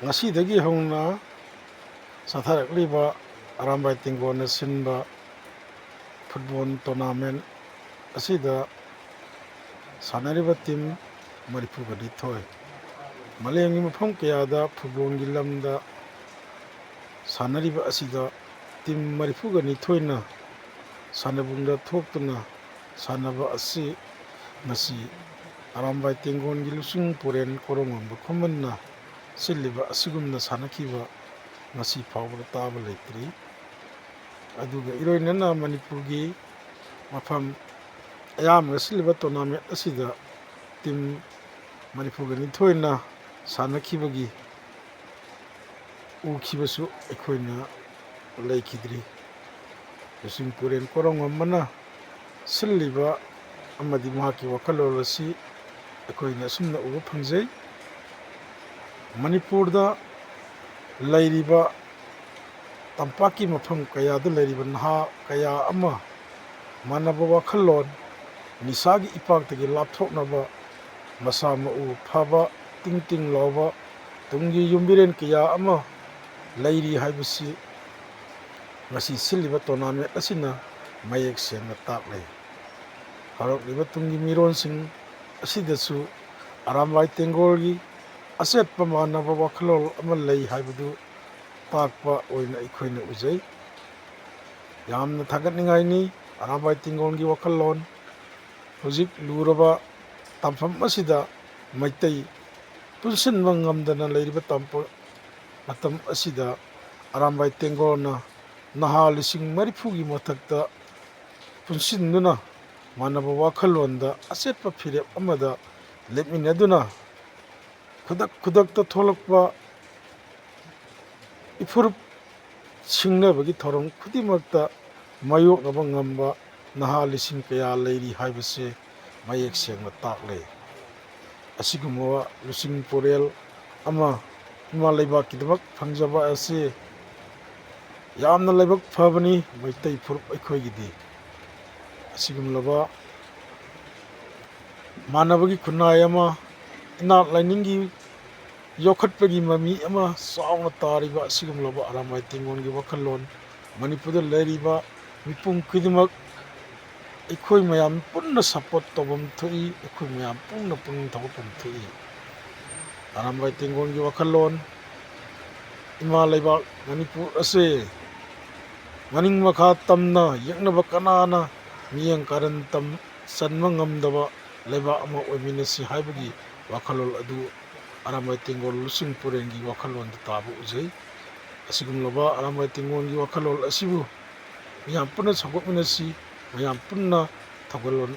Ngasidagi hongna satharakliba Arambai Tingona sinba football tournament asida sanariba team marifugadi thoi malengi mafam kayada football gi lamda sanariba asida team marifugani thoina sanabungda thoktuna sanaba asi ngasi Arambai Tingon gi lusung puren korongomba khomanna silliba asigumna sanakiba ngasi fawbada taba leitri aduga iroinana manipurgi mafam ayamna silliba tournament asida team marifugani thoina sanakibagi ukibasu ekoina leikidri lusung puren korongomana silliba amadi mahaki wakalol asi ekoina sumna uba phangjai Manipurda lairiba tampaki mafam kayada lairiba naha kaya ama manaba wakalon nisagi ipaktagi lapthoknaba masa mau phaba ting lawba tungi yumbiren kaya ama lairi haibasi ngasi silliba tournament asina mayek sengna taklei harokliba tungi mironsing asidasu Arambai Tengolgi aset pamanaba wakalol ama lei haibadu takpa oina ikhoina ujai yamna thagatningaini Arambai Tingongi wakalon hojik luraba tampham asida maitai punsinba ngamdana leiriba tampa matam asida Arambai Tengolna naha lising marifugi mathakta punsinuna manaba wakalonda asetpa phirep amada lepminaduna kudakta tholakpa ifurup singnabagi thorom khudimakta mayoknaba ngamba naha lising kaya leiri haibase mayek sengna taklei asigumwa lusing porel ama ima leibakkidamak phangjaba ase yamna leibak phabani maitai furup aikhoigidi asigumlaba manabagi khunai ama inak lainingi yokhatpagi mami ama sauna tariba asigumlaba Arambai Tingongi wakalon Manipurda leiriba mipung khidimak ikhoi mayam punna support tobam thoi ikhoi mayam pungna pung thogapam thoi Arambai Tingongi wakalon ima leibak Manipur ase maning makha tamna yaknaba kanana miyang karan tam sanma ngamdaba leibak ama oiminasi haibagi wakalol adu Arambai Tingol lusing purengi wakalon tabu ujai asigumlaba Arambai Tingongi wakalol asibu miyam punna sagopminasi miyam punna thogalon